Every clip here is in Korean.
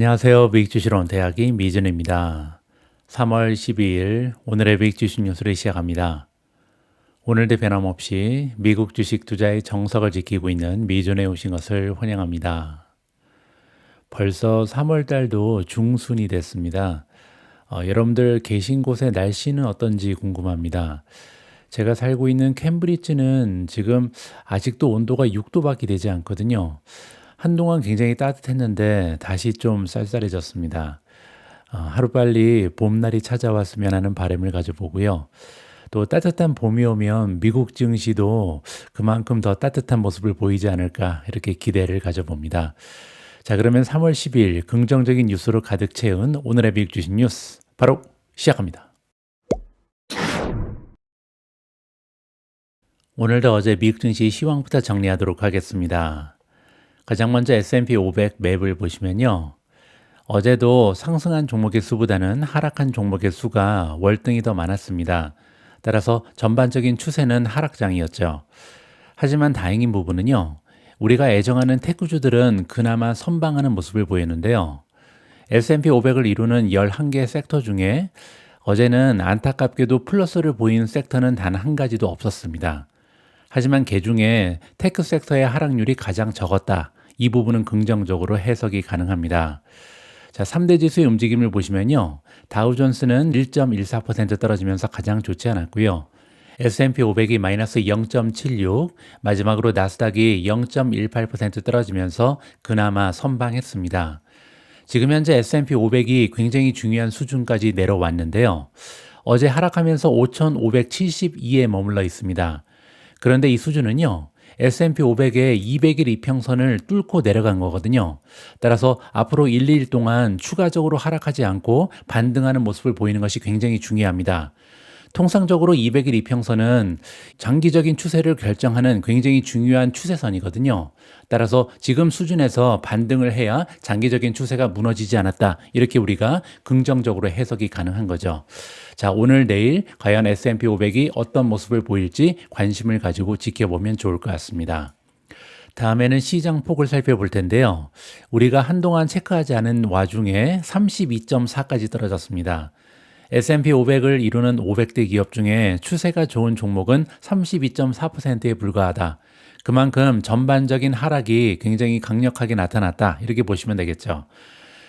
안녕하세요. 미국주식론 대학의 미준입니다. 3월 12일 오늘의 미국주식 뉴스를 시작합니다. 오늘도 변함없이 미국 주식 투자의 정석을 지키고 있는 미준에 오신 것을 환영합니다. 벌써 3월 달도 중순이 됐습니다. 여러분들 계신 곳의 날씨는 어떤지 궁금합니다. 제가 살고 있는 캠브리지는 지금 아직도 온도가 6도밖에 되지 않거든요. 한동안 굉장히 따뜻했는데 다시 좀 쌀쌀해졌습니다. 하루빨리 봄날이 찾아왔으면 하는 바람을 가져보고요. 또 따뜻한 봄이 오면 미국 증시도 그만큼 더 따뜻한 모습을 보이지 않을까 이렇게 기대를 가져봅니다. 자, 그러면 3월 10일 긍정적인 뉴스로 가득 채운 오늘의 미국 주식 뉴스 바로 시작합니다. 오늘도 어제 미국 증시 시황부터 정리하도록 하겠습니다. 가장 먼저 S&P 500 맵을 보시면요. 어제도 상승한 종목의 수보다는 하락한 종목의 수가 월등히 더 많았습니다. 따라서 전반적인 추세는 하락장이었죠. 하지만 다행인 부분은요. 우리가 애정하는 테크주들은 그나마 선방하는 모습을 보였는데요. S&P 500을 이루는 11개 섹터 중에 어제는 안타깝게도 플러스를 보인 섹터는 단 한 가지도 없었습니다. 하지만 그중에 테크 섹터의 하락률이 가장 적었다. 이 부분은 긍정적으로 해석이 가능합니다. 자, 3대 지수의 움직임을 보시면요. 다우존스는 1.14% 떨어지면서 가장 좋지 않았고요. S&P 500이 마이너스 0.76, 마지막으로 나스닥이 0.18% 떨어지면서 그나마 선방했습니다. 지금 현재 S&P 500이 굉장히 중요한 수준까지 내려왔는데요. 어제 하락하면서 5,572에 머물러 있습니다. 그런데 이 수준은요. S&P 500의 200일 이평선을 뚫고 내려간 거거든요. 따라서 앞으로 1, 2일 동안 추가적으로 하락하지 않고 반등하는 모습을 보이는 것이 굉장히 중요합니다. 통상적으로 200일 이평선은 장기적인 추세를 결정하는 굉장히 중요한 추세선이거든요. 따라서 지금 수준에서 반등을 해야 장기적인 추세가 무너지지 않았다. 이렇게 우리가 긍정적으로 해석이 가능한 거죠. 자, 오늘 내일 과연 S&P 500이 어떤 모습을 보일지 관심을 가지고 지켜보면 좋을 것 같습니다. 다음에는 시장 폭을 살펴볼 텐데요. 우리가 한동안 체크하지 않은 와중에 32.4까지 떨어졌습니다. S&P 500을 이루는 500대 기업 중에 추세가 좋은 종목은 32.4%에 불과하다. 그만큼 전반적인 하락이 굉장히 강력하게 나타났다. 이렇게 보시면 되겠죠.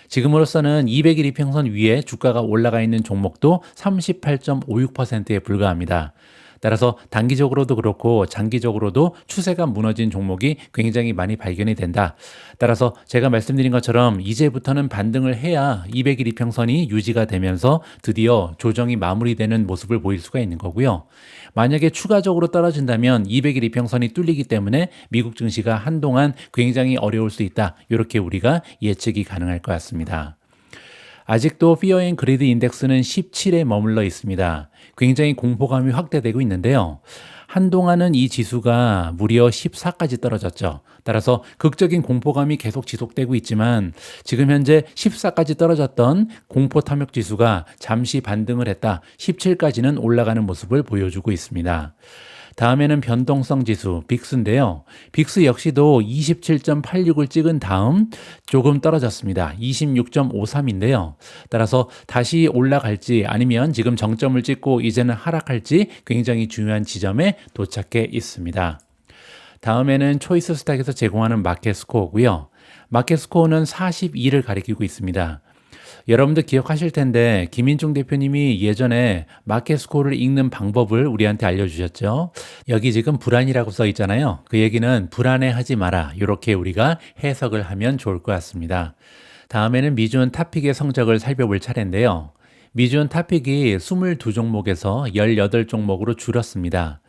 지금으로서는 200일 이평선 위에 주가가 올라가 있는 종목도 38.56%에 불과합니다. 따라서 단기적으로도 그렇고 장기적으로도 추세가 무너진 종목이 굉장히 많이 발견이 된다. 따라서 제가 말씀드린 것처럼 이제부터는 반등을 해야 200일 이평선이 유지가 되면서 드디어 조정이 마무리되는 모습을 보일 수가 있는 거고요. 만약에 추가적으로 떨어진다면 200일 이평선이 뚫리기 때문에 미국 증시가 한동안 굉장히 어려울 수 있다. 이렇게 우리가 예측이 가능할 것 같습니다. 아직도 Fear and Greed 인덱스는 17에 머물러 있습니다. 굉장히 공포감이 확대되고 있는데요. 한동안은 이 지수가 무려 14까지 떨어졌죠. 따라서 극적인 공포감이 계속 지속되고 있지만 지금 현재 14까지 떨어졌던 공포 탐욕 지수가 잠시 반등을 했다. 17까지는 올라가는 모습을 보여주고 있습니다. 다음에는 변동성 지수 빅스인데요. 빅스 역시도 27.86을 찍은 다음 조금 떨어졌습니다. 26.53인데요. 따라서 다시 올라갈지 아니면 지금 정점을 찍고 이제는 하락할지 굉장히 중요한 지점에 도착해 있습니다. 다음에는 초이스 스탁에서 제공하는 마켓 스코어고요. 마켓 스코어는 42를 가리키고 있습니다. 여러분들 기억하실 텐데 김인중 대표님이 예전에 마켓 스코어를 읽는 방법을 우리한테 알려주셨죠. 여기 지금 불안이라고 써 있잖아요. 그 얘기는 불안해하지 마라. 이렇게 우리가 해석을 하면 좋을 것 같습니다. 다음에는 미주은 탑픽의 성적을 살펴볼 차례인데요. 미주은 탑픽이 22종목에서 18종목으로 줄었습니다.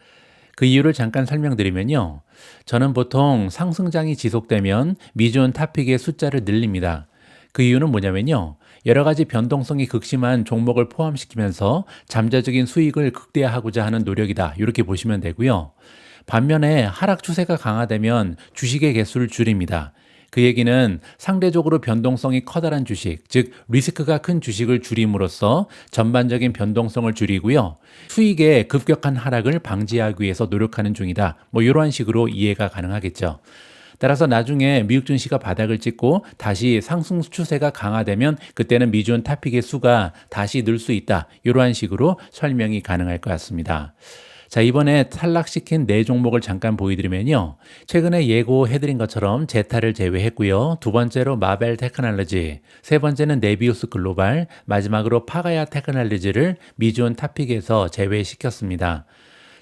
그 이유를 잠깐 설명드리면요. 저는 보통 상승장이 지속되면 미주은 탑픽의 숫자를 늘립니다. 그 이유는 뭐냐면요. 여러 가지 변동성이 극심한 종목을 포함시키면서 잠재적인 수익을 극대화하고자 하는 노력이다. 이렇게 보시면 되고요. 반면에 하락 추세가 강화되면 주식의 개수를 줄입니다. 그 얘기는 상대적으로 변동성이 커다란 주식, 즉 리스크가 큰 주식을 줄임으로써 전반적인 변동성을 줄이고요. 수익의 급격한 하락을 방지하기 위해서 노력하는 중이다. 이러한 식으로 이해가 가능하겠죠. 따라서 나중에 미국 증시가 바닥을 찍고 다시 상승 추세가 강화되면 그때는 미주온 탑픽의 수가 다시 늘 수 있다. 이러한 식으로 설명이 가능할 것 같습니다. 자, 이번에 탈락시킨 네 종목을 잠깐 보여드리면요. 최근에 예고해드린 것처럼 제타를 제외했고요. 두 번째로 마벨 테크놀로지, 세 번째는 네비우스 글로벌, 마지막으로 파가야 테크놀로지를 미주온 탑픽에서 제외시켰습니다.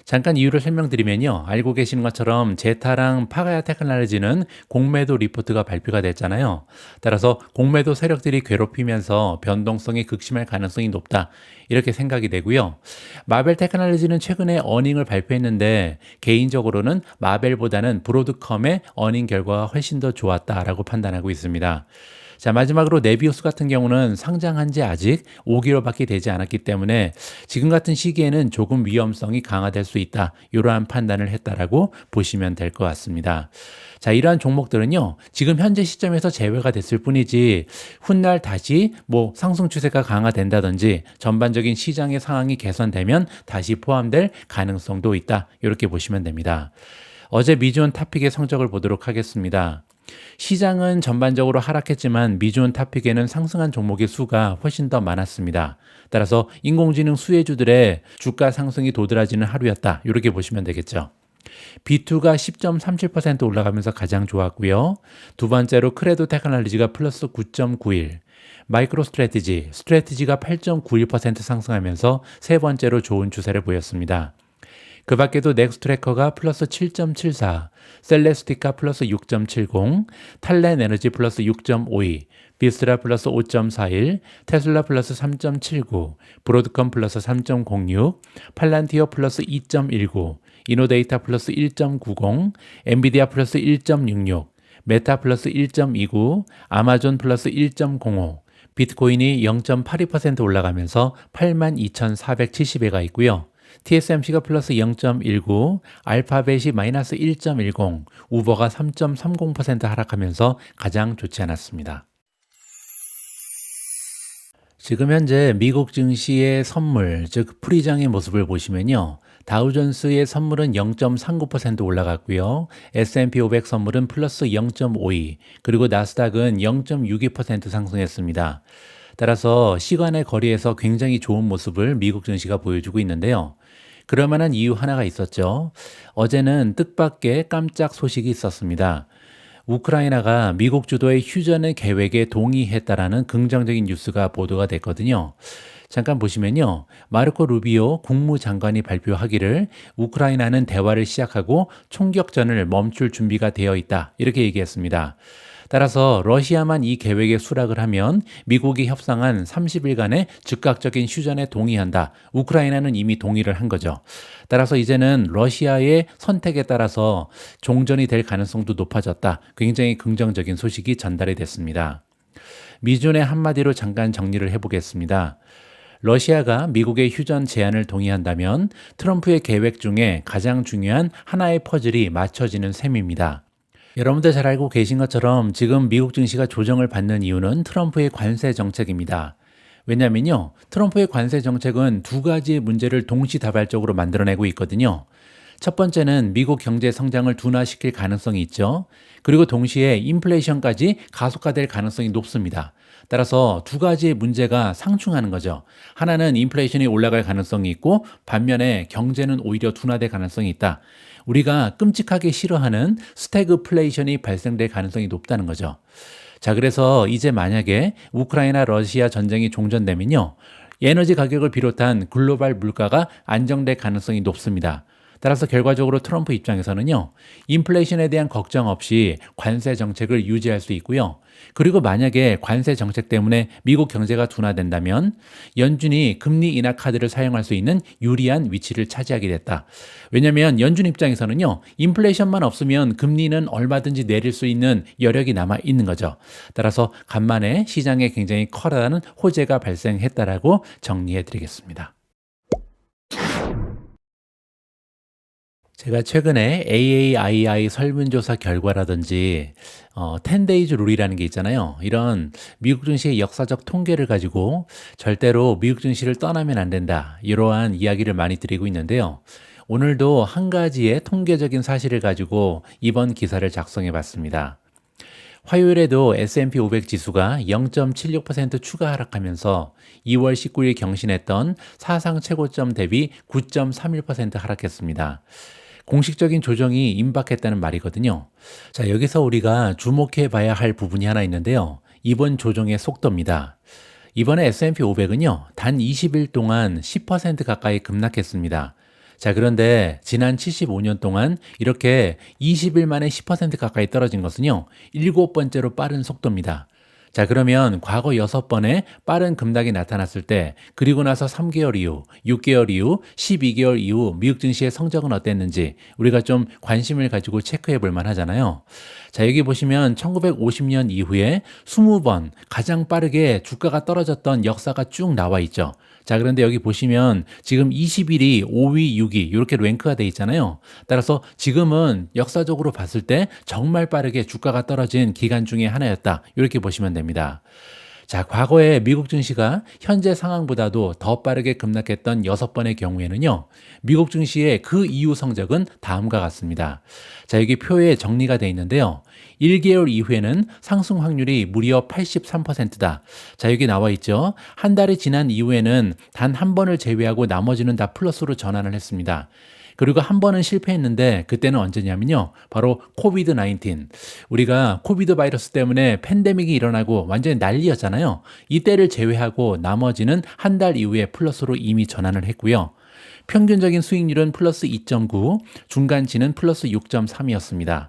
잠깐 이유를 설명드리면요. 알고 계시는 것처럼 제타랑 파가야 테크놀로지는 공매도 리포트가 발표가 됐잖아요. 따라서 공매도 세력들이 괴롭히면서 변동성이 극심할 가능성이 높다. 이렇게 생각이 되고요. 마벨 테크놀로지는 최근에 어닝을 발표했는데 개인적으로는 마벨보다는 브로드컴의 어닝 결과가 훨씬 더 좋았다라고 판단하고 있습니다. 자, 마지막으로 네비우스 같은 경우는 상장한 지 아직 5개월밖에 되지 않았기 때문에 지금 같은 시기에는 조금 위험성이 강화될 수 있다. 이러한 판단을 했다라고 보시면 될 것 같습니다. 자, 이러한 종목들은요, 지금 현재 시점에서 제외가 됐을 뿐이지 훗날 다시 상승 추세가 강화된다든지 전반적인 시장의 상황이 개선되면 다시 포함될 가능성도 있다. 이렇게 보시면 됩니다. 어제 미주온 탑픽의 성적을 보도록 하겠습니다. 시장은 전반적으로 하락했지만 미주온 탑픽에는 상승한 종목의 수가 훨씬 더 많았습니다. 따라서 인공지능 수혜주들의 주가 상승이 도드라지는 하루였다. 이렇게 보시면 되겠죠. B2가 10.37% 올라가면서 가장 좋았고요. 두 번째로 크레도 테크놀로지가 플러스 9.91, 마이크로 스트래티지가 8.91% 상승하면서 세 번째로 좋은 추세를 보였습니다. 그 밖에도 넥스트트래커가 플러스 7.74, 셀레스티카 플러스 6.70, 탈렌 에너지 플러스 6.52, 비스트라 플러스 5.41, 테슬라 플러스 3.79, 브로드컴 플러스 3.06, 팔란티어 플러스 2.19, 이노데이터 플러스 1.90, 엔비디아 플러스 1.66, 메타 플러스 1.29, 아마존 플러스 1.05, 비트코인이 0.82% 올라가면서 82,470회가 있고요. TSMC가 플러스 0.19, 알파벳이 마이너스 1.10, 우버가 3.30% 하락하면서 가장 좋지 않았습니다. 지금 현재 미국 증시의 선물, 즉 프리장의 모습을 보시면요. 다우존스의 선물은 0.39% 올라갔고요. S&P 500 선물은 플러스 0.52, 그리고 나스닥은 0.62% 상승했습니다. 따라서 시간의 거리에서 굉장히 좋은 모습을 미국 증시가 보여주고 있는데요. 그럴 만한 이유 하나가 있었죠. 어제는 뜻밖의 깜짝 소식이 있었습니다. 우크라이나가 미국 주도의 휴전 계획에 동의했다라는 긍정적인 뉴스가 보도가 됐거든요. 잠깐 보시면요. 마르코 루비오 국무장관이 발표하기를 우크라이나는 대화를 시작하고 총격전을 멈출 준비가 되어 있다. 이렇게 얘기했습니다. 따라서 러시아만 이 계획에 수락을 하면 미국이 협상한 30일간의 즉각적인 휴전에 동의한다. 우크라이나는 이미 동의를 한 거죠. 따라서 이제는 러시아의 선택에 따라서 종전이 될 가능성도 높아졌다. 굉장히 긍정적인 소식이 전달이 됐습니다. 미준의 한마디로 잠깐 정리를 해보겠습니다. 러시아가 미국의 휴전 제안을 동의한다면 트럼프의 계획 중에 가장 중요한 하나의 퍼즐이 맞춰지는 셈입니다. 여러분들 잘 알고 계신 것처럼 지금 미국 증시가 조정을 받는 이유는 트럼프의 관세 정책입니다. 왜냐면요, 트럼프의 관세 정책은 두 가지의 문제를 동시다발적으로 만들어내고 있거든요. 첫 번째는 미국 경제 성장을 둔화시킬 가능성이 있죠. 그리고 동시에 인플레이션까지 가속화될 가능성이 높습니다. 따라서 두 가지의 문제가 상충하는 거죠. 하나는 인플레이션이 올라갈 가능성이 있고 반면에 경제는 오히려 둔화될 가능성이 있다. 우리가 끔찍하게 싫어하는 스태그플레이션이 발생될 가능성이 높다는 거죠. 자, 그래서 이제 만약에 우크라이나 러시아 전쟁이 종전되면요. 에너지 가격을 비롯한 글로벌 물가가 안정될 가능성이 높습니다. 따라서 결과적으로 트럼프 입장에서는요, 인플레이션에 대한 걱정 없이 관세 정책을 유지할 수 있고요. 그리고 만약에 관세 정책 때문에 미국 경제가 둔화된다면 연준이 금리 인하 카드를 사용할 수 있는 유리한 위치를 차지하게 됐다. 왜냐하면 연준 입장에서는요, 인플레이션만 없으면 금리는 얼마든지 내릴 수 있는 여력이 남아 있는 거죠. 따라서 간만에 시장에 굉장히 커다란 호재가 발생했다라고 정리해 드리겠습니다. 제가 최근에 AAII 설문조사 결과라든지 10days 룰이라는 게 있잖아요. 이런 미국 증시의 역사적 통계를 가지고 절대로 미국 증시를 떠나면 안 된다. 이러한 이야기를 많이 드리고 있는데요. 오늘도 한 가지의 통계적인 사실을 가지고 이번 기사를 작성해 봤습니다. 화요일에도 S&P 500 지수가 0.76% 추가 하락하면서 2월 19일 경신했던 사상 최고점 대비 9.31% 하락했습니다. 공식적인 조정이 임박했다는 말이거든요. 자, 여기서 우리가 주목해 봐야 할 부분이 하나 있는데요. 이번 조정의 속도입니다. 이번에 S&P 500은요, 단 20일 동안 10% 가까이 급락했습니다. 자, 그런데 지난 75년 동안 이렇게 20일 만에 10% 가까이 떨어진 것은요, 7번째로 빠른 속도입니다. 자, 그러면 과거 6번의 빠른 급락이 나타났을 때, 그리고 나서 3개월 이후, 6개월 이후, 12개월 이후 미국 증시의 성적은 어땠는지 우리가 좀 관심을 가지고 체크해 볼 만하잖아요. 자, 여기 보시면 1950년 이후에 20번 가장 빠르게 주가가 떨어졌던 역사가 쭉 나와 있죠. 자, 그런데 여기 보시면 지금 21위, 5위, 6위 이렇게 랭크가 돼 있잖아요. 따라서 지금은 역사적으로 봤을 때 정말 빠르게 주가가 떨어진 기간 중에 하나였다. 이렇게 보시면 됩니다. 자, 과거에 미국 증시가 현재 상황보다도 더 빠르게 급락했던 6번의 경우에는요, 미국 증시의 그 이후 성적은 다음과 같습니다. 자, 여기 표에 정리가 되어 있는데요. 1개월 이후에는 상승 확률이 무려 83%다. 자, 여기 나와 있죠. 한 달이 지난 이후에는 단 한 번을 제외하고 나머지는 다 플러스로 전환을 했습니다. 그리고 한 번은 실패했는데 그때는 언제냐면요. 바로 코비드-19. 우리가 코비드 바이러스 때문에 팬데믹이 일어나고 완전히 난리였잖아요. 이때를 제외하고 나머지는 한 달 이후에 플러스로 이미 전환을 했고요. 평균적인 수익률은 플러스 2.9, 중간치는 플러스 6.3이었습니다.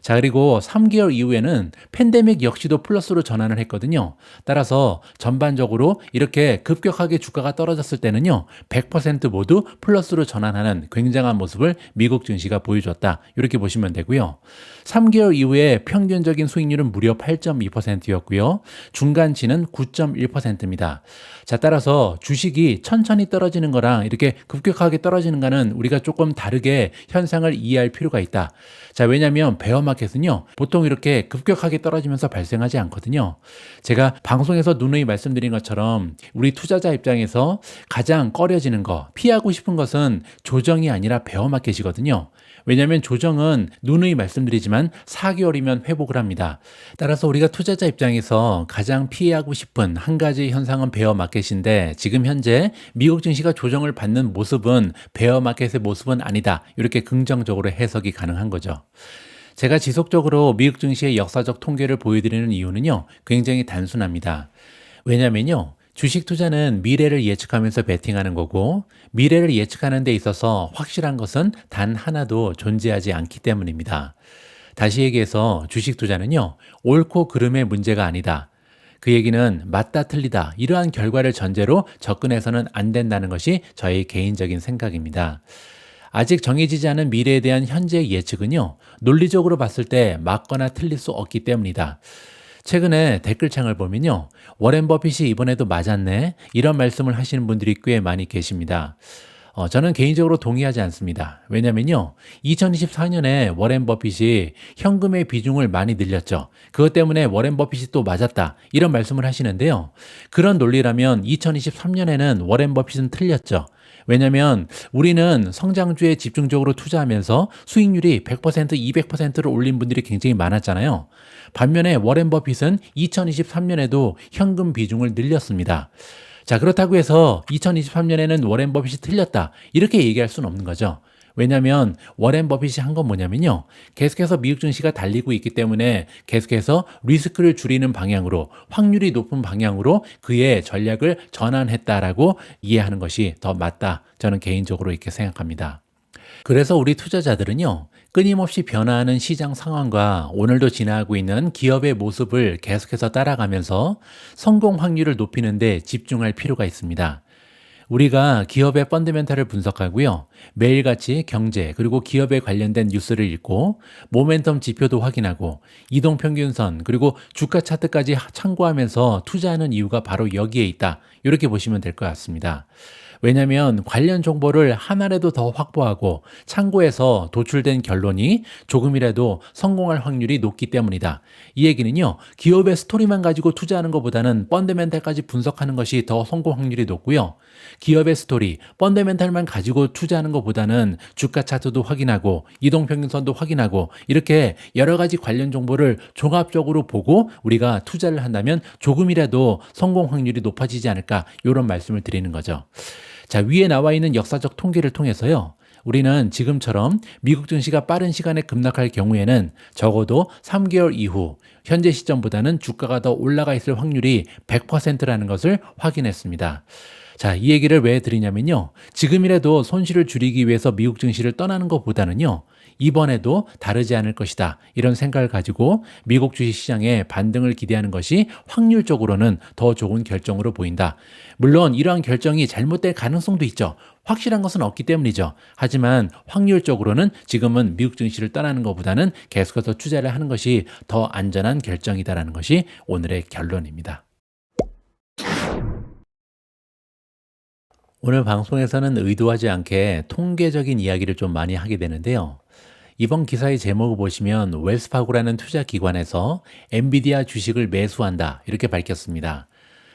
자, 그리고 3개월 이후에는 팬데믹 역시도 플러스로 전환을 했거든요. 따라서 전반적으로 이렇게 급격하게 주가가 떨어졌을 때는요, 100% 모두 플러스로 전환하는 굉장한 모습을 미국 증시가 보여줬다. 이렇게 보시면 되고요. 3개월 이후에 평균적인 수익률은 무려 8.2%였고요. 중간치는 9.1%입니다. 자, 따라서 주식이 천천히 떨어지는 거랑 이렇게 급격하게 떨어지는 거는 우리가 조금 다르게 현상을 이해할 필요가 있다. 자, 왜냐하면 베어마켓은요, 보통 이렇게 급격하게 떨어지면서 발생하지 않거든요. 제가 방송에서 누누이 말씀드린 것처럼 우리 투자자 입장에서 가장 꺼려지는 거, 피하고 싶은 것은 조정이 아니라 베어마켓이거든요. 왜냐하면 조정은 누누이 말씀드리지만 4개월이면 회복을 합니다. 따라서 우리가 투자자 입장에서 가장 피하고 싶은 한 가지 현상은 베어마켓인데, 지금 현재 미국 증시가 조정을 받는 모습은 베어마켓의 모습은 아니다. 이렇게 긍정적으로 해석이 가능한 거죠. 제가 지속적으로 미국 증시의 역사적 통계를 보여드리는 이유는요, 굉장히 단순합니다. 왜냐면요, 주식 투자는 미래를 예측하면서 베팅하는 거고, 미래를 예측하는 데 있어서 확실한 것은 단 하나도 존재하지 않기 때문입니다. 다시 얘기해서 주식 투자는요, 옳고 그름의 문제가 아니다. 그 얘기는 맞다 틀리다 이러한 결과를 전제로 접근해서는 안 된다는 것이 저의 개인적인 생각입니다. 아직 정해지지 않은 미래에 대한 현재의 예측은요, 논리적으로 봤을 때 맞거나 틀릴 수 없기 때문이다. 최근에 댓글창을 보면요, 워렌 버핏이 이번에도 맞았네, 이런 말씀을 하시는 분들이 꽤 많이 계십니다. 저는 개인적으로 동의하지 않습니다. 왜냐면요, 2024년에 워렌 버핏이 현금의 비중을 많이 늘렸죠. 그것 때문에 워렌 버핏이 또 맞았다, 이런 말씀을 하시는데요. 그런 논리라면 2023년에는 워렌 버핏은 틀렸죠. 왜냐면 우리는 성장주에 집중적으로 투자하면서 수익률이 100%, 200%를 올린 분들이 굉장히 많았잖아요. 반면에 워렌 버핏은 2023년에도 현금 비중을 늘렸습니다. 자, 그렇다고 해서 2023년에는 워렌 버핏이 틀렸다, 이렇게 얘기할 수는 없는 거죠. 왜냐하면 워렌 버핏이 한 건 뭐냐면요, 계속해서 미국 증시가 달리고 있기 때문에 계속해서 리스크를 줄이는 방향으로, 확률이 높은 방향으로 그의 전략을 전환했다라고 이해하는 것이 더 맞다, 저는 개인적으로 이렇게 생각합니다. 그래서 우리 투자자들은요, 끊임없이 변화하는 시장 상황과 오늘도 지나가고 있는 기업의 모습을 계속해서 따라가면서 성공 확률을 높이는 데 집중할 필요가 있습니다. 우리가 기업의 펀더멘탈을 분석하고요, 매일같이 경제 그리고 기업에 관련된 뉴스를 읽고 모멘텀 지표도 확인하고 이동평균선 그리고 주가 차트까지 참고하면서 투자하는 이유가 바로 여기에 있다, 이렇게 보시면 될 것 같습니다. 왜냐하면 관련 정보를 하나라도 더 확보하고 참고해서 도출된 결론이 조금이라도 성공할 확률이 높기 때문이다. 이 얘기는요, 기업의 스토리만 가지고 투자하는 것보다는 펀더멘탈까지 분석하는 것이 더 성공 확률이 높고요. 기업의 스토리, 펀더멘탈만 가지고 투자하는 것보다는 주가 차트도 확인하고 이동평균선도 확인하고 이렇게 여러 가지 관련 정보를 종합적으로 보고 우리가 투자를 한다면 조금이라도 성공 확률이 높아지지 않을까, 이런 말씀을 드리는 거죠. 자, 위에 나와 있는 역사적 통계를 통해서요, 우리는 지금처럼 미국 증시가 빠른 시간에 급락할 경우에는 적어도 3개월 이후 현재 시점보다는 주가가 더 올라가 있을 확률이 100%라는 것을 확인했습니다. 자, 이 얘기를 왜 드리냐면요, 지금이라도 손실을 줄이기 위해서 미국 증시를 떠나는 것보다는요, 이번에도 다르지 않을 것이다, 이런 생각을 가지고 미국 주식시장의 반등을 기대하는 것이 확률적으로는 더 좋은 결정으로 보인다. 물론 이러한 결정이 잘못될 가능성도 있죠. 확실한 것은 없기 때문이죠. 하지만 확률적으로는 지금은 미국 증시를 떠나는 것보다는 계속해서 투자를 하는 것이 더 안전한 결정이다라는 것이 오늘의 결론입니다. 오늘 방송에서는 의도하지 않게 통계적인 이야기를 좀 많이 하게 되는데요. 이번 기사의 제목을 보시면 웰스파고라는 투자기관에서 엔비디아 주식을 매수한다, 이렇게 밝혔습니다.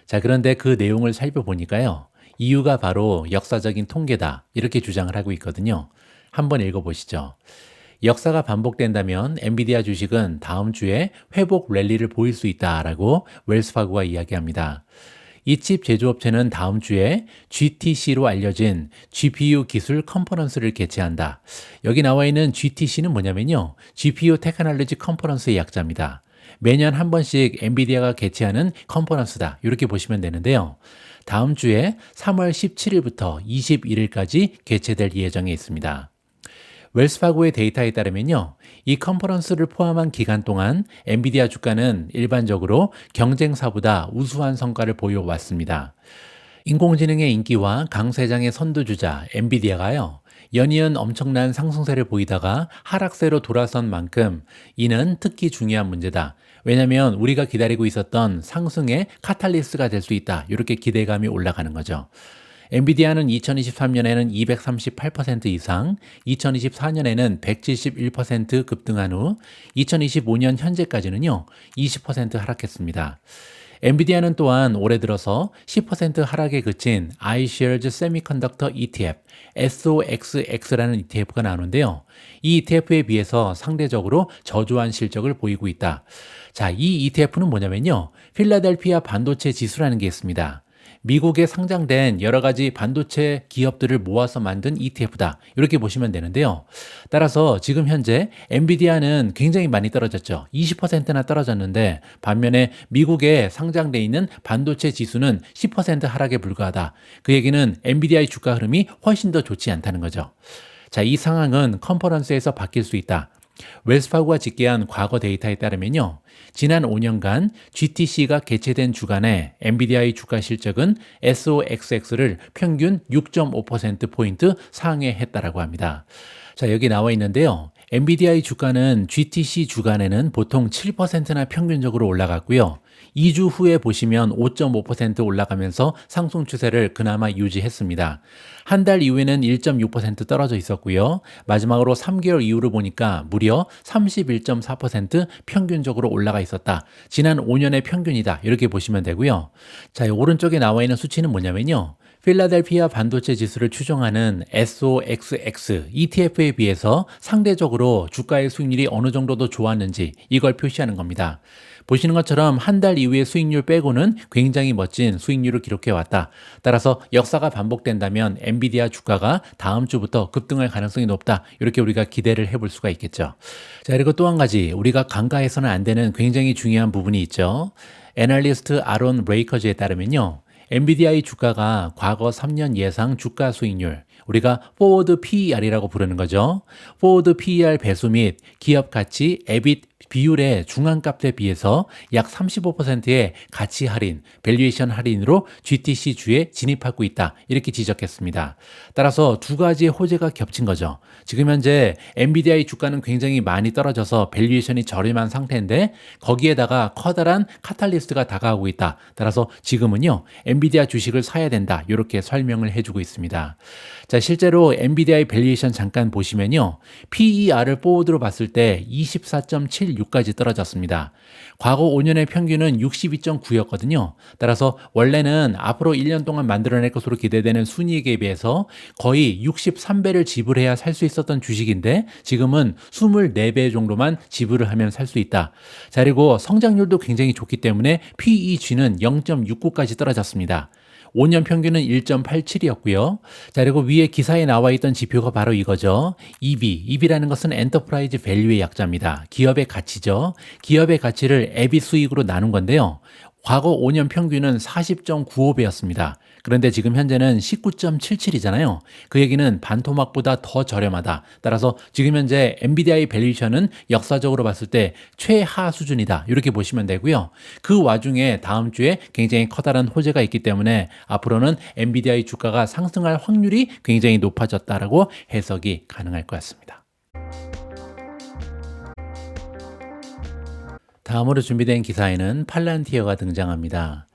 자, 그런데 그 내용을 살펴보니까요, 이유가 바로 역사적인 통계다, 이렇게 주장을 하고 있거든요. 한번 읽어보시죠. 역사가 반복된다면 엔비디아 주식은 다음 주에 회복 랠리를 보일 수 있다라고 웰스파고가 이야기합니다. 이 칩 제조업체는 다음 주에 GTC로 알려진 GPU 기술 컨퍼런스를 개최한다. 여기 나와 있는 GTC는 뭐냐면요, GPU 테크놀로지 컨퍼런스의 약자입니다. 매년 한 번씩 엔비디아가 개최하는 컨퍼런스다, 이렇게 보시면 되는데요. 다음 주에 3월 17일부터 21일까지 개최될 예정에 있습니다. 웰스파고의 데이터에 따르면요, 이 컨퍼런스를 포함한 기간 동안 엔비디아 주가는 일반적으로 경쟁사보다 우수한 성과를 보여왔습니다. 인공지능의 인기와 강세장의 선두주자 엔비디아가요, 연이은 엄청난 상승세를 보이다가 하락세로 돌아선 만큼 이는 특히 중요한 문제다. 왜냐하면 우리가 기다리고 있었던 상승의 카탈리스트가 될 수 있다, 이렇게 기대감이 올라가는 거죠. 엔비디아는 2023년에는 238% 이상, 2024년에는 171% 급등한 후 2025년 현재까지는요, 20% 하락했습니다. 엔비디아는 또한 올해 들어서 10% 하락에 그친 iShares Semiconductor ETF, SOXX라는 ETF가 나오는데요. 이 ETF에 비해서 상대적으로 저조한 실적을 보이고 있다. 자, 이 ETF는 뭐냐면요, 필라델피아 반도체 지수라는 게 있습니다. 미국에 상장된 여러 가지 반도체 기업들을 모아서 만든 ETF다, 이렇게 보시면 되는데요. 따라서 지금 현재 엔비디아는 굉장히 많이 떨어졌죠. 20%나 떨어졌는데 반면에 미국에 상장돼 있는 반도체 지수는 10% 하락에 불과하다. 그 얘기는 엔비디아의 주가 흐름이 훨씬 더 좋지 않다는 거죠. 자, 이 상황은 컨퍼런스에서 바뀔 수 있다. 웰스파고가 집계한 과거 데이터에 따르면요, 지난 5년간 GTC가 개최된 주간에 엔비디아의 주가 실적은 SOXX를 평균 6.5%포인트 상회했다라고 합니다. 자, 여기 나와 있는데요, 엔비디아의 주가는 GTC 주간에는 보통 7%나 평균적으로 올라갔고요. 2주 후에 보시면 5.5% 올라가면서 상승 추세를 그나마 유지했습니다. 한 달 이후에는 1.6% 떨어져 있었고요. 마지막으로 3개월 이후로 보니까 무려 31.4% 평균적으로 올라가 있었다. 지난 5년의 평균이다, 이렇게 보시면 되고요. 자, 오른쪽에 나와 있는 수치는 뭐냐면요, 필라델피아 반도체 지수를 추정하는 SOXX ETF에 비해서 상대적으로 주가의 수익률이 어느 정도 더 좋았는지, 이걸 표시하는 겁니다. 보시는 것처럼 한 달 이후의 수익률 빼고는 굉장히 멋진 수익률을 기록해 왔다. 따라서 역사가 반복된다면 엔비디아 주가가 다음 주부터 급등할 가능성이 높다, 이렇게 우리가 기대를 해볼 수가 있겠죠. 자, 그리고 또 한 가지 우리가 간과해서는 안 되는 굉장히 중요한 부분이 있죠. 애널리스트 아론 브레이커즈에 따르면요, 엔비디아의 주가가 과거 3년 예상 주가 수익률, 우리가 forward PER이라고 부르는 거죠. forward PER 배수 및 기업 가치 EBIT 비율의 중앙값에 비해서 약 35%의 가치 할인, 밸류에이션 할인으로 GTC주에 진입하고 있다. 이렇게 지적했습니다. 따라서 두 가지의 호재가 겹친 거죠. 지금 현재 엔비디아의 주가는 굉장히 많이 떨어져서 밸류에이션이 저렴한 상태인데 거기에다가 커다란 카탈리스트가 다가오고 있다. 따라서 지금은요, 엔비디아 주식을 사야 된다. 이렇게 설명을 해주고 있습니다. 자, 실제로 엔비디아의 밸류에이션 잠깐 보시면요, PER을 포워드로 봤을 때 24.76까지 떨어졌습니다. 과거 5년의 평균은 62.9였거든요. 따라서 원래는 앞으로 1년 동안 만들어낼 것으로 기대되는 순이익에 비해서 거의 63배를 지불해야 살 수 있었던 주식인데 지금은 24배 정도만 지불을 하면 살 수 있다. 자, 그리고 성장률도 굉장히 좋기 때문에 PEG는 0.69까지 떨어졌습니다. 5년 평균은 1.87이었고요. 자, 그리고 위에 기사에 나와 있던 지표가 바로 이거죠. EB라는 것은 엔터프라이즈 밸류의 약자입니다. 기업의 가치죠. 기업의 가치를 EBIT 수익으로 나눈 건데요. 과거 5년 평균은 40.95배였습니다. 그런데 지금 현재는 19.77이잖아요. 그 얘기는 반토막보다 더 저렴하다. 따라서 지금 현재 엔비디아의 밸류에이션은 역사적으로 봤을 때 최하 수준이다. 이렇게 보시면 되고요. 그 와중에 다음 주에 굉장히 커다란 호재가 있기 때문에 앞으로는 엔비디아의 주가가 상승할 확률이 굉장히 높아졌다라고 해석이 가능할 것 같습니다. 다음으로 준비된 기사에는 팔란티어가 등장합니다.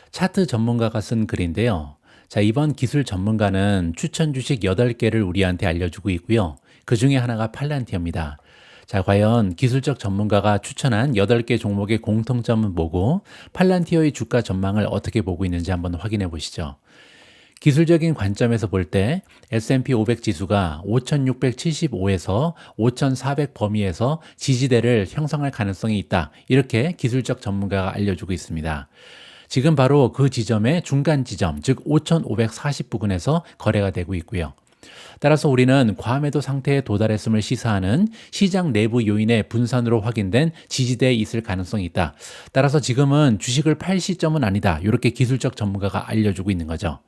차트 전문가가 쓴 글인데요. 자, 이번 기술 전문가는 추천 주식 8개를 우리한테 알려주고 있고요. 그 중에 하나가 팔란티어입니다. 자, 과연 기술적 전문가가 추천한 8개 종목의 공통점은 뭐고 팔란티어의 주가 전망을 어떻게 보고 있는지 한번 확인해 보시죠. 기술적인 관점에서 볼 때 S&P 500 지수가 5675에서 5400 범위에서 지지대를 형성할 가능성이 있다. 이렇게 기술적 전문가가 알려주고 있습니다. 지금 바로 그 지점의 중간 지점, 즉 5540 부근에서 거래가 되고 있고요. 따라서 우리는 과매도 상태에 도달했음을 시사하는 시장 내부 요인의 분산으로 확인된 지지대에 있을 가능성이 있다. 따라서 지금은 주식을 팔 시점은 아니다. 이렇게 기술적 전문가가 알려주고 있는 거죠.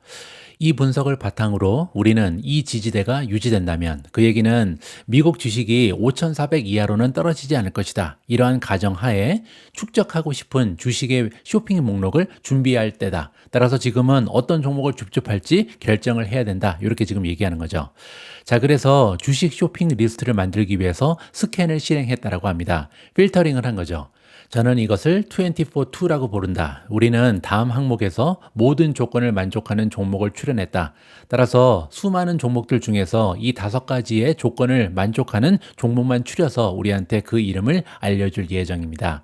이 분석을 바탕으로 우리는 이 지지대가 유지된다면 그 얘기는 미국 주식이 5,400 이하로는 떨어지지 않을 것이다. 이러한 가정하에 축적하고 싶은 주식의 쇼핑 목록을 준비할 때다. 따라서 지금은 어떤 종목을 줍줍할지 결정을 해야 된다. 이렇게 지금 얘기하는 거죠. 자, 그래서 주식 쇼핑 리스트를 만들기 위해서 스캔을 실행했다라고 합니다. 필터링을 한 거죠. 저는 이것을 24-2라고 부른다. 우리는 다음 항목에서 모든 조건을 만족하는 종목을 추려냈다. 따라서 수많은 종목들 중에서 이 5가지의 조건을 만족하는 종목만 추려서 우리한테 그 이름을 알려줄 예정입니다.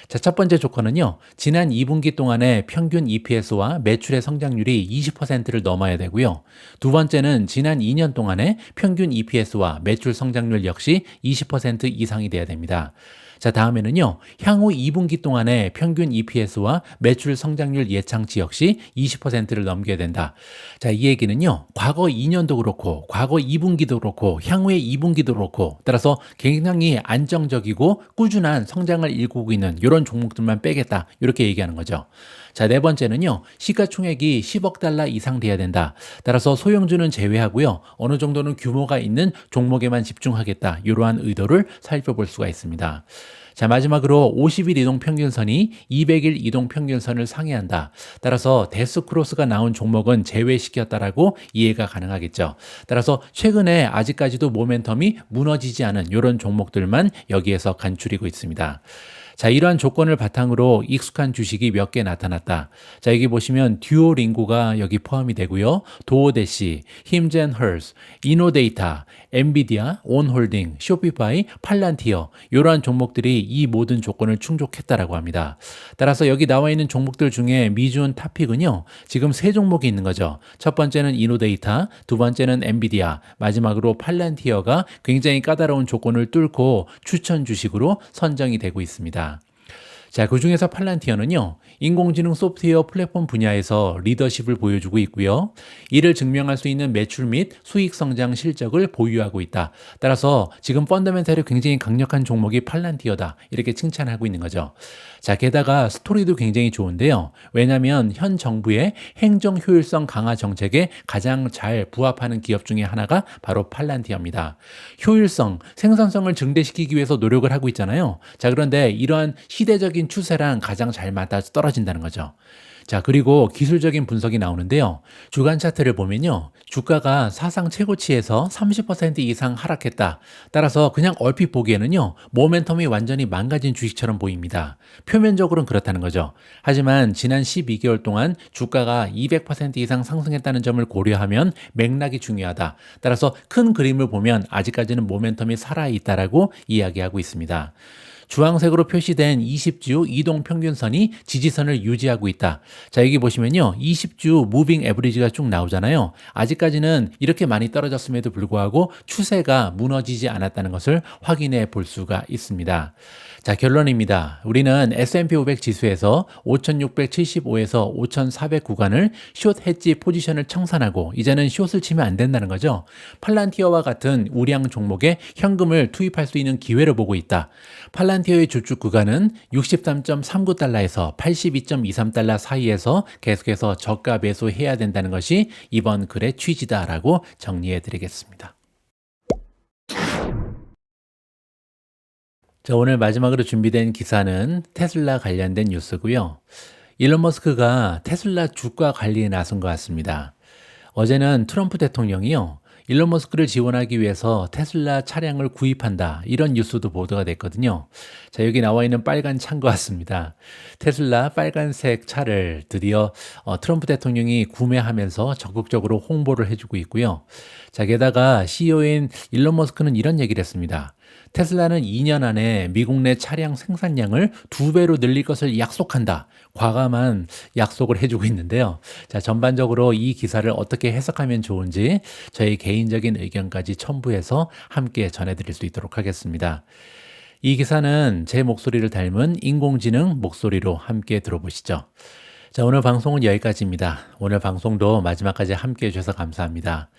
자, 첫 번째 조건은요, 지난 2분기 동안의 평균 EPS와 매출의 성장률이 20%를 넘어야 되고요. 두 번째는 지난 2년 동안의 평균 EPS와 매출 성장률 역시 20% 이상이 돼야 됩니다. 자, 다음에는요, 향후 2분기 동안의 평균 EPS와 매출 성장률 예상치 역시 20%를 넘겨야 된다. 자, 이 얘기는요, 과거 2년도 그렇고, 과거 2분기도 그렇고, 향후의 2분기도 그렇고, 따라서 굉장히 안정적이고 꾸준한 성장을 일구고 있는 이런 종목들만 빼겠다. 이렇게 얘기하는 거죠. 자, 네 번째는요, 시가총액이 10억 달러 이상 돼야 된다. 따라서 소형주는 제외하고요, 어느 정도는 규모가 있는 종목에만 집중하겠다. 이러한 의도를 살펴볼 수가 있습니다. 자, 마지막으로 50일 이동평균선이 200일 이동평균선을 상회한다. 따라서 데스크로스가 나온 종목은 제외시켰다라고 이해가 가능하겠죠. 따라서 최근에 아직까지도 모멘텀이 무너지지 않은 이런 종목들만 여기에서 간추리고 있습니다. 자, 이러한 조건을 바탕으로 익숙한 주식이 몇 개 나타났다. 자, 여기 보시면 듀오링고가 여기 포함이 되고요. 도어대시, 힘젠헐스, 이노데이터, 엔비디아, 온홀딩, 쇼피파이, 팔란티어 이러한 종목들이 이 모든 조건을 충족했다라고 합니다. 따라서 여기 나와 있는 종목들 중에 미준 탑픽은요. 지금 3종목이 있는 거죠. 첫 번째는 이노데이터, 두 번째는 엔비디아, 마지막으로 팔란티어가 굉장히 까다로운 조건을 뚫고 추천 주식으로 선정이 되고 있습니다. 자, 그중에서 팔란티어는요, 인공지능 소프트웨어 플랫폼 분야에서 리더십을 보여주고 있고요. 이를 증명할 수 있는 매출 및 수익 성장 실적을 보유하고 있다. 따라서 지금 펀더멘털이 굉장히 강력한 종목이 팔란티어다. 이렇게 칭찬하고 있는 거죠. 자, 게다가 스토리도 굉장히 좋은데요. 왜냐하면 현 정부의 행정 효율성 강화 정책에 가장 잘 부합하는 기업 중에 하나가 바로 팔란티어입니다. 효율성, 생산성을 증대시키기 위해서 노력을 하고 있잖아요. 자, 그런데 이러한 시대적인 추세랑 가장 잘 맞아 떨어진다는 거죠. 자, 그리고 기술적인 분석이 나오는데요. 주간 차트를 보면요. 주가가 사상 최고치에서 30% 이상 하락했다. 따라서 그냥 얼핏 보기에는요. 모멘텀이 완전히 망가진 주식처럼 보입니다. 표면적으로는 그렇다는 거죠. 하지만 지난 12개월 동안 주가가 200% 이상 상승했다는 점을 고려하면 맥락이 중요하다. 따라서 큰 그림을 보면 아직까지는 모멘텀이 살아있다라고 이야기하고 있습니다. 주황색으로 표시된 20주 이동 평균선이 지지선을 유지하고 있다. 자, 여기 보시면요. 20주 무빙 에버리지가 쭉 나오잖아요. 아직까지는 이렇게 많이 떨어졌음에도 불구하고 추세가 무너지지 않았다는 것을 확인해 볼 수가 있습니다. 자, 결론입니다. 우리는 S&P 500 지수에서 5675에서 5400 구간을 숏 헤지 포지션을 청산하고 이제는 숏을 치면 안 된다는 거죠. 팔란티어와 같은 우량 종목에 현금을 투입할 수 있는 기회를 보고 있다. 팔란티어의 주축 구간은 63.39달러에서 82.23달러 사이에서 계속해서 저가 매수해야 된다는 것이 이번 글의 취지다라고 정리해 드리겠습니다. 자, 오늘 마지막으로 준비된 기사는 테슬라 관련된 뉴스고요. 일론 머스크가 테슬라 주가 관리에 나선 것 같습니다. 어제는 트럼프 대통령이요. 일론 머스크를 지원하기 위해서 테슬라 차량을 구입한다. 이런 뉴스도 보도가 됐거든요. 자, 여기 나와 있는 빨간 차인 것 같습니다. 테슬라 빨간색 차를 드디어 트럼프 대통령이 구매하면서 적극적으로 홍보를 해주고 있고요. 자, 게다가 CEO인 일론 머스크는 이런 얘기를 했습니다. 테슬라는 2년 안에 미국 내 차량 생산량을 2배로 늘릴 것을 약속한다. 과감한 약속을 해주고 있는데요. 자, 전반적으로 이 기사를 어떻게 해석하면 좋은지 저희 개인적인 의견까지 첨부해서 함께 전해드릴 수 있도록 하겠습니다. 이 기사는 제 목소리를 닮은 인공지능 목소리로 함께 들어보시죠. 자, 오늘 방송은 여기까지입니다. 오늘 방송도 마지막까지 함께 해주셔서 감사합니다.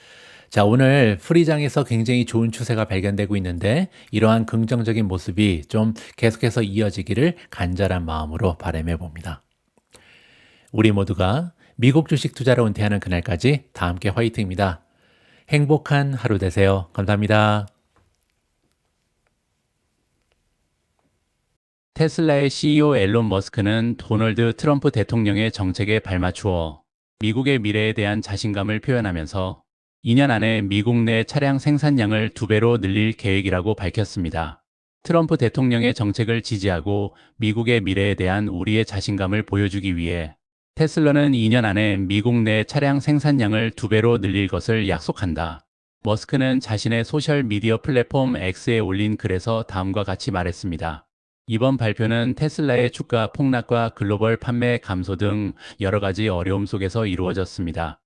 자, 오늘 프리장에서 굉장히 좋은 추세가 발견되고 있는데 이러한 긍정적인 모습이 좀 계속해서 이어지기를 간절한 마음으로 바람해 봅니다. 우리 모두가 미국 주식 투자로 은퇴하는 그날까지 다 함께 화이팅입니다. 행복한 하루 되세요. 감사합니다. 테슬라의 CEO 앨런 머스크는 도널드 트럼프 대통령의 정책에 발맞추어 미국의 미래에 대한 자신감을 표현하면서 2년 안에 미국 내 차량 생산량을 2배로 늘릴 계획이라고 밝혔습니다. 트럼프 대통령의 정책을 지지하고 미국의 미래에 대한 우리의 자신감을 보여주기 위해 테슬라는 2년 안에 미국 내 차량 생산량을 2배로 늘릴 것을 약속한다. 머스크는 자신의 소셜미디어 플랫폼 X에 올린 글에서 다음과 같이 말했습니다. 이번 발표는 테슬라의 주가 폭락과 글로벌 판매 감소 등 여러 가지 어려움 속에서 이루어졌습니다.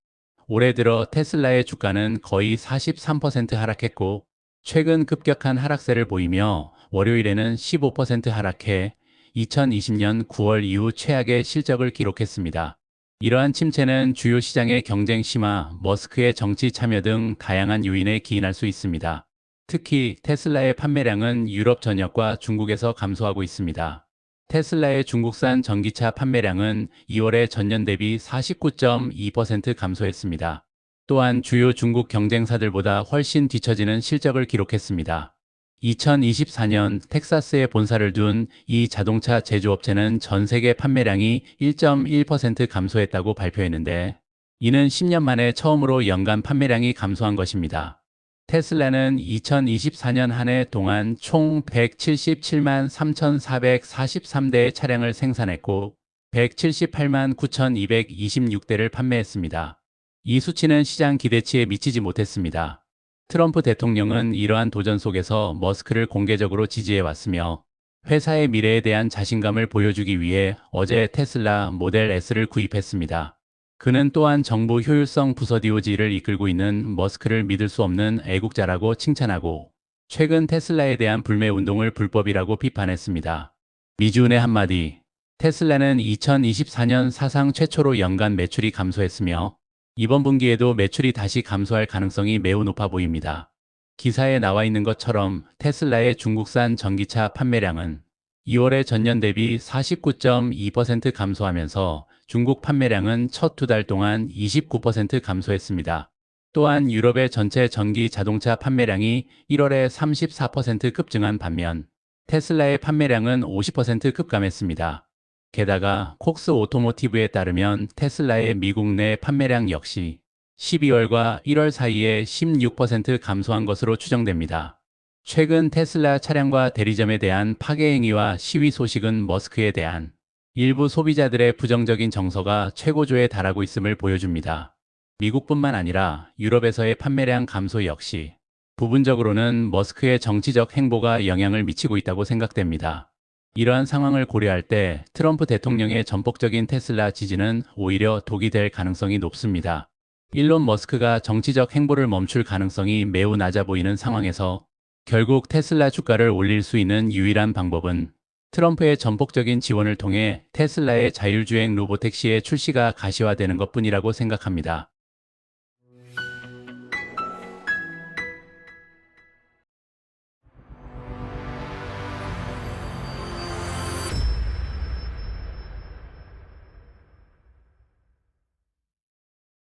올해 들어 테슬라의 주가는 거의 43% 하락했고 최근 급격한 하락세를 보이며 월요일에는 15% 하락해 2020년 9월 이후 최악의 실적을 기록했습니다. 이러한 침체는 주요 시장의 경쟁 심화, 머스크의 정치 참여 등 다양한 요인에 기인할 수 있습니다. 특히 테슬라의 판매량은 유럽 전역과 중국에서 감소하고 있습니다. 테슬라의 중국산 전기차 판매량은 2월에 전년 대비 49.2% 감소했습니다. 또한 주요 중국 경쟁사들보다 훨씬 뒤처지는 실적을 기록했습니다. 2024년 텍사스에 본사를 둔 이 자동차 제조업체는 전 세계 판매량이 1.1% 감소했다고 발표했는데 이는 10년 만에 처음으로 연간 판매량이 감소한 것입니다. 테슬라는 2024년 한 해 동안 총 177만 3,443대의 차량을 생산했고 178만 9,226대를 판매했습니다. 이 수치는 시장 기대치에 미치지 못했습니다. 트럼프 대통령은 이러한 도전 속에서 머스크를 공개적으로 지지해왔으며 회사의 미래에 대한 자신감을 보여주기 위해 어제 테슬라 모델 S를 구입했습니다. 그는 또한 정부 효율성 부서 DOG를 이끌고 있는 머스크를 믿을 수 없는 애국자라고 칭찬하고 최근 테슬라에 대한 불매 운동을 불법이라고 비판했습니다. 미주은의 한마디. 테슬라는 2024년 사상 최초로 연간 매출이 감소했으며 이번 분기에도 매출이 다시 감소할 가능성이 매우 높아 보입니다. 기사에 나와 있는 것처럼 테슬라의 중국산 전기차 판매량은 2월에 전년 대비 49.2% 감소하면서 중국 판매량은 첫 두 달 동안 29% 감소했습니다. 또한 유럽의 전체 전기 자동차 판매량이 1월에 34% 급증한 반면 테슬라의 판매량은 50% 급감했습니다. 게다가 콕스 오토모티브에 따르면 테슬라의 미국 내 판매량 역시 12월과 1월 사이에 16% 감소한 것으로 추정됩니다. 최근 테슬라 차량과 대리점에 대한 파괴 행위와 시위 소식은 머스크에 대한 일부 소비자들의 부정적인 정서가 최고조에 달하고 있음을 보여줍니다. 미국뿐만 아니라 유럽에서의 판매량 감소 역시 부분적으로는 머스크의 정치적 행보가 영향을 미치고 있다고 생각됩니다. 이러한 상황을 고려할 때 트럼프 대통령의 전폭적인 테슬라 지지는 오히려 독이 될 가능성이 높습니다. 일론 머스크가 정치적 행보를 멈출 가능성이 매우 낮아 보이는 상황에서 결국 테슬라 주가를 올릴 수 있는 유일한 방법은 트럼프의 전폭적인 지원을 통해 테슬라의 자율주행 로보택시의 출시가 가시화되는 것뿐이라고 생각합니다.